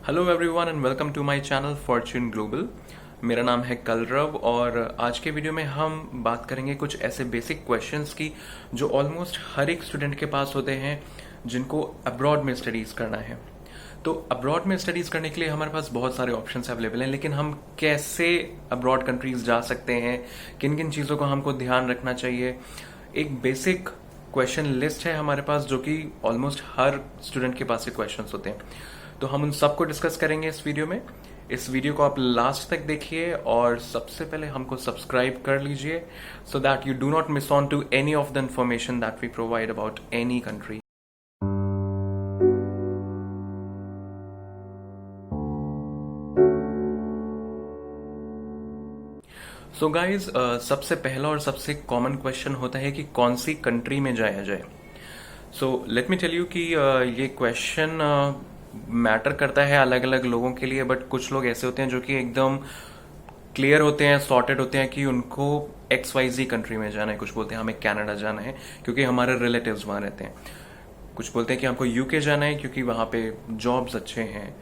Hello everyone and welcome to my channel Fortune Global. मेरा नाम है कलरव और आज के वीडियो में हम बात करेंगे कुछ ऐसे बेसिक क्वेश्चंस की जो ऑलमोस्ट हर एक स्टूडेंट के पास होते हैं जिनको अब्रॉड में स्टडीज करना है। तो अब्रॉड में स्टडीज करने के लिए हमारे पास बहुत सारे ऑप्शंस अवेलेबल हैं, लेकिन हम कैसे अब्रॉड कंट्रीज जा सकते हैं, किन किन चीज़ों का हमको ध्यान रखना चाहिए, एक बेसिक क्वेश्चन लिस्ट है हमारे पास जो कि ऑलमोस्ट हर स्टूडेंट के पास ये क्वेश्चंस होते हैं। तो हम उन सबको डिस्कस करेंगे इस वीडियो में। इस वीडियो को आप लास्ट तक देखिए और सबसे पहले हमको सब्सक्राइब कर लीजिए so that you do not miss on to any of the information that we provide about any country. So guys, सबसे पहला और सबसे कॉमन क्वेश्चन होता है कि कौन सी कंट्री में जाया जाए। So let me tell you कि ये क्वेश्चन मैटर करता है अलग अलग लोगों के लिए, बट कुछ लोग ऐसे होते हैं जो कि एकदम क्लियर होते हैं, सॉर्टेड होते हैं कि उनको XYZ कंट्री में जाना है। कुछ बोलते हैं हमें कनाडा जाना है क्योंकि हमारे रिलेटिव्स वहां रहते हैं। कुछ बोलते हैं कि हमको यूके जाना है क्योंकि वहां पे जॉब्स अच्छे हैं,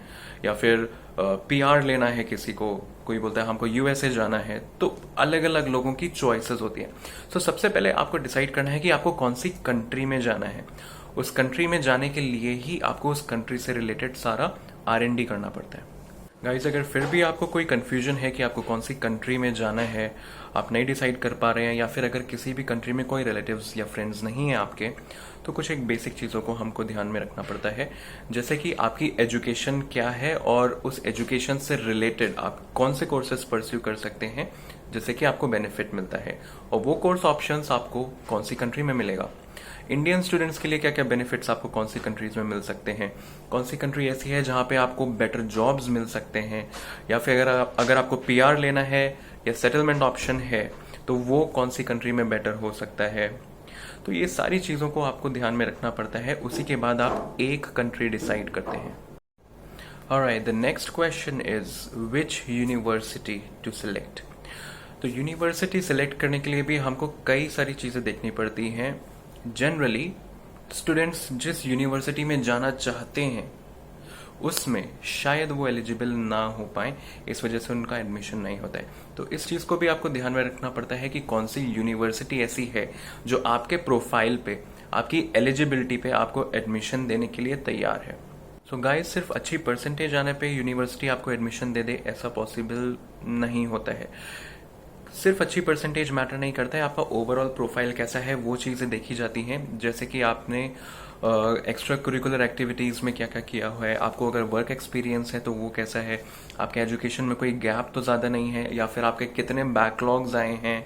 या फिर PR लेना है किसी को, कोई बोलता है हमको USA जाना है। तो अलग अलग लोगों की चॉइसेस होती हैं। तो सबसे पहले आपको डिसाइड करना है कि आपको कौन सी कंट्री में जाना है। उस कंट्री में जाने के लिए ही आपको उस कंट्री से रिलेटेड सारा R&D करना पड़ता है। गाइज, अगर फिर भी आपको कोई कंफ्यूजन है कि आपको कौन सी कंट्री में जाना है, आप नहीं डिसाइड कर पा रहे हैं, या फिर अगर किसी भी कंट्री में कोई रिलेटिव्स या फ्रेंड्स नहीं है आपके, तो कुछ एक बेसिक चीज़ों को हमको ध्यान में रखना पड़ता है। जैसे कि आपकी एजुकेशन क्या है और उस एजुकेशन से रिलेटेड आप कौन से कोर्सेज परस्यू कर सकते हैं जिससे कि आपको बेनिफिट मिलता है, और वो कोर्स ऑप्शंस आपको कौन सी कंट्री में मिलेगा। इंडियन स्टूडेंट्स के लिए क्या क्या बेनिफिट्स आपको कौन सी कंट्रीज में मिल सकते हैं, कौन सी कंट्री ऐसी है जहां पे आपको बेटर जॉब्स मिल सकते हैं, या फिर अगर आपको PR लेना है या सेटलमेंट ऑप्शन है तो वो कौन सी कंट्री में बेटर हो सकता है। तो ये सारी चीज़ों को आपको ध्यान में रखना पड़ता है, उसी के बाद आप एक कंट्री डिसाइड करते हैं। Alright, the next question is which university to select। तो यूनिवर्सिटी सेलेक्ट करने के लिए भी हमको कई सारी चीज़ें देखनी पड़ती हैं। जनरली स्टूडेंट्स जिस यूनिवर्सिटी में जाना चाहते हैं उसमें शायद वो एलिजिबल ना हो पाए, इस वजह से उनका एडमिशन नहीं होता है। तो इस चीज़ को भी आपको ध्यान में रखना पड़ता है कि कौन सी यूनिवर्सिटी ऐसी है जो आपके प्रोफाइल पे, आपकी एलिजिबिलिटी पे आपको एडमिशन देने के लिए तैयार है। सो गाइस, सिर्फ अच्छी परसेंटेज आने पे यूनिवर्सिटी आपको एडमिशन दे दे ऐसा पॉसिबल नहीं होता है। सिर्फ अच्छी परसेंटेज मैटर नहीं करता है, आपका ओवरऑल प्रोफाइल कैसा है वो चीज़ें देखी जाती हैं। जैसे कि आपने एक्स्ट्रा करिकुलर एक्टिविटीज़ में क्या क्या किया हुआ है, आपको अगर वर्क एक्सपीरियंस है तो वो कैसा है, आपके एजुकेशन में कोई गैप तो ज़्यादा नहीं है, या फिर आपके कितने बैकलॉग्स आए हैं,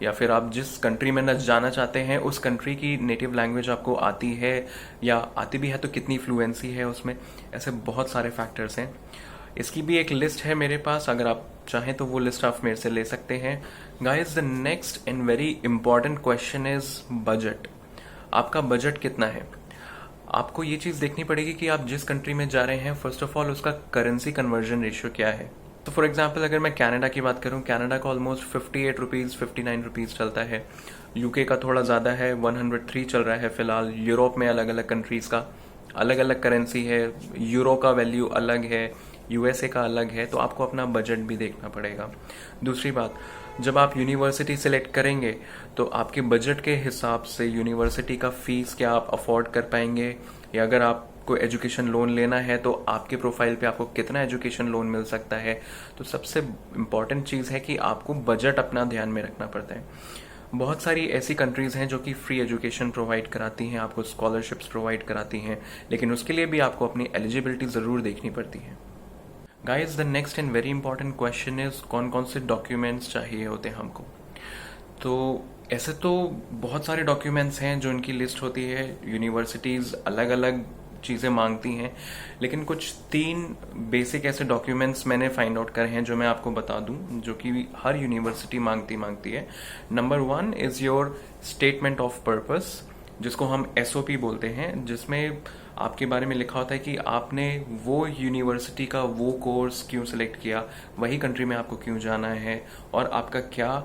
या फिर आप जिस कंट्री में न जाना चाहते हैं उस कंट्री की नेटिव लैंग्वेज आपको आती है, या आती भी है तो कितनी फ्लुएंसी है उसमें। ऐसे बहुत सारे फैक्टर्स हैं। इसकी भी एक लिस्ट है मेरे पास, अगर आप चाहें तो वो लिस्ट आप मेरे से ले सकते हैं। Guys, the next and very important question is budget. आपका बजट कितना है। आपको ये चीज़ देखनी पड़ेगी कि आप जिस कंट्री में जा रहे हैं, फर्स्ट ऑफ ऑल उसका करेंसी कन्वर्जन रेशियो क्या है। तो फॉर एग्जाम्पल अगर मैं कनाडा की बात करूं, कनाडा का ऑलमोस्ट 58 रुपीज़ 59 रुपीज़ चलता है। यूके का थोड़ा ज़्यादा है, 103 चल रहा है फिलहाल। यूरोप में अलग अलग कंट्रीज़ का अलग अलग करेंसी है, यूरो का वैल्यू अलग है, USA का अलग है। तो आपको अपना बजट भी देखना पड़ेगा। दूसरी बात, जब आप यूनिवर्सिटी सेलेक्ट करेंगे तो आपके बजट के हिसाब से यूनिवर्सिटी का फीस क्या आप अफोर्ड कर पाएंगे, या अगर आपको एजुकेशन लोन लेना है तो आपके प्रोफाइल पे आपको कितना एजुकेशन लोन मिल सकता है। तो सबसे इम्पॉर्टेंट चीज़ है कि आपको बजट अपना ध्यान में रखना पड़ता है। बहुत सारी ऐसी कंट्रीज़ हैं जो कि फ्री एजुकेशन प्रोवाइड कराती हैं, आपको स्कॉलरशिप्स प्रोवाइड कराती हैं, लेकिन उसके लिए भी आपको अपनी एलिजिबिलिटी ज़रूर देखनी पड़ती है। Guys, the next and very important question is कौन कौन से डॉक्यूमेंट्स चाहिए होते हैं हमको। तो ऐसे तो बहुत सारे डॉक्यूमेंट्स हैं जो इनकी लिस्ट होती है, यूनिवर्सिटीज़ अलग अलग चीज़ें मांगती हैं, लेकिन कुछ 3 बेसिक ऐसे डॉक्यूमेंट्स मैंने फाइंड आउट करे हैं जो मैं आपको बता दूं, जो कि हर यूनिवर्सिटी मांगती है। Number 1 is your statement of purpose, जिसको हम SOP बोलते हैं, जिसमें आपके बारे में लिखा होता है कि आपने वो यूनिवर्सिटी का वो कोर्स क्यों सिलेक्ट किया, वही कंट्री में आपको क्यों जाना है, और आपका क्या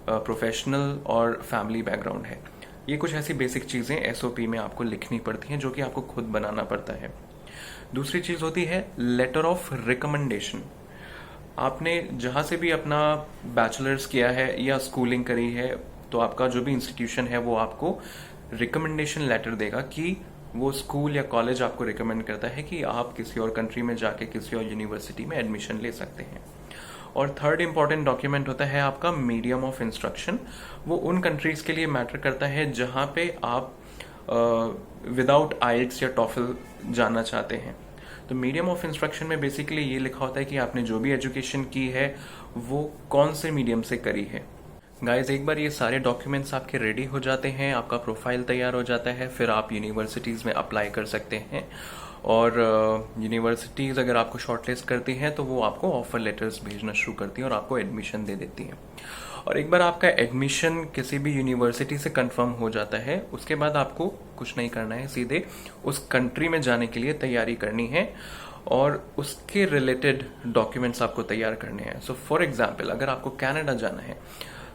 प्रोफेशनल और फैमिली बैकग्राउंड है। ये कुछ ऐसी बेसिक चीज़ें SOP में आपको लिखनी पड़ती हैं जो कि आपको खुद बनाना पड़ता है। दूसरी चीज होती है लेटर ऑफ रिकमेंडेशन। आपने जहां से भी अपना बैचलर्स किया है या स्कूलिंग करी है, तो आपका जो भी इंस्टीट्यूशन है वो आपको रिकमेंडेशन लेटर देगा कि वो स्कूल या कॉलेज आपको रिकमेंड करता है कि आप किसी और कंट्री में जाके किसी और यूनिवर्सिटी में एडमिशन ले सकते हैं। और थर्ड इंपॉर्टेंट डॉक्यूमेंट होता है आपका मीडियम ऑफ इंस्ट्रक्शन। वो उन कंट्रीज के लिए मैटर करता है जहां पे आप विदाउट आईएल्ट्स या टॉफल जाना चाहते हैं। तो मीडियम ऑफ इंस्ट्रक्शन में बेसिकली ये लिखा होता है कि आपने जो भी एजुकेशन की है वो कौन से मीडियम से करी है। गाइज, एक बार ये सारे डॉक्यूमेंट्स आपके रेडी हो जाते हैं, आपका प्रोफाइल तैयार हो जाता है, फिर आप यूनिवर्सिटीज़ में अप्लाई कर सकते हैं। और यूनिवर्सिटीज़ अगर आपको शॉर्टलिस्ट करती हैं तो वो आपको ऑफर लेटर्स भेजना शुरू करती हैं और आपको एडमिशन दे देती हैं। और एक बार आपका एडमिशन किसी भी यूनिवर्सिटी से कंफर्म हो जाता है, उसके बाद आपको कुछ नहीं करना है, सीधे उस कंट्री में जाने के लिए तैयारी करनी है और उसके रिलेटेड डॉक्यूमेंट्स आपको तैयार करने हैं। सो फॉर एग्जाम्पल, अगर आपको कनाडा जाना है,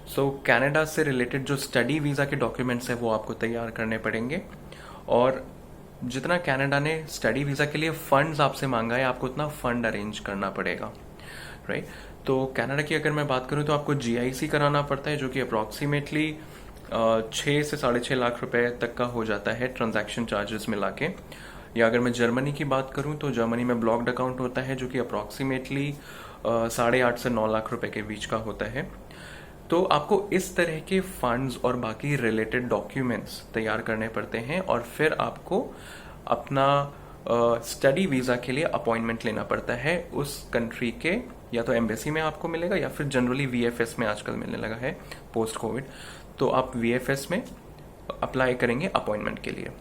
सो कनाडा से रिलेटेड जो स्टडी वीज़ा के डॉक्यूमेंट्स हैं वो आपको तैयार करने पड़ेंगे। और जितना कनाडा ने स्टडी वीज़ा के लिए फंड्स आपसे मांगा है, आपको उतना फंड अरेंज करना पड़ेगा, राइट। तो कनाडा की अगर मैं बात करूं तो आपको जीआईसी कराना पड़ता है, जो कि अप्रॉक्सीमेटली 6 से 6.5 लाख रुपए तक का हो जाता है ट्रांजैक्शन चार्जेस मिला के। या अगर मैं जर्मनी की बात करूं तो जर्मनी में ब्लॉक्ड अकाउंट होता है, जो कि अप्रॉक्सीमेटली 8.5 से 9 लाख रुपए के बीच का होता है। तो आपको इस तरह के फंड्स और बाकी रिलेटेड डॉक्यूमेंट्स तैयार करने पड़ते हैं और फिर आपको अपना स्टडी वीज़ा के लिए अपॉइंटमेंट लेना पड़ता है उस कंट्री के, या तो एम्बेसी में आपको मिलेगा या फिर जनरली वीएफएस में आजकल मिलने लगा है पोस्ट कोविड, तो आप वीएफएस में अप्लाई करेंगे अपॉइंटमेंट के लिए।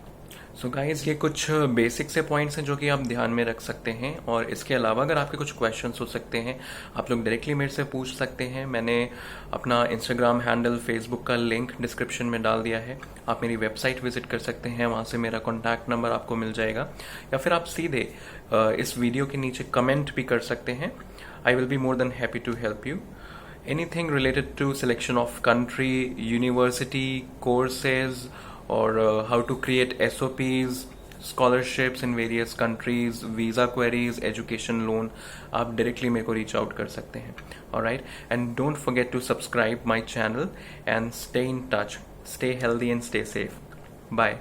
सो गाइज, ये कुछ बेसिक से पॉइंट्स हैं जो कि आप ध्यान में रख सकते हैं। और इसके अलावा अगर आपके कुछ क्वेश्चंस हो सकते हैं, आप लोग डायरेक्टली मेरे से पूछ सकते हैं। मैंने अपना इंस्टाग्राम हैंडल, फेसबुक का लिंक डिस्क्रिप्शन में डाल दिया है। आप मेरी वेबसाइट विजिट कर सकते हैं, वहाँ से मेरा कॉन्टैक्ट नंबर आपको मिल जाएगा। या फिर आप सीधे इस वीडियो के नीचे कमेंट भी कर सकते हैं। I will be more than happy to help you. Anything related to selection of country, university, courses, or how to create SOPs, scholarships in various countries, visa queries, education loan, आप directly मेरे को reach out कर सकते हैं। Alright, and don't forget to subscribe my channel and stay in touch. Stay healthy and stay safe. Bye.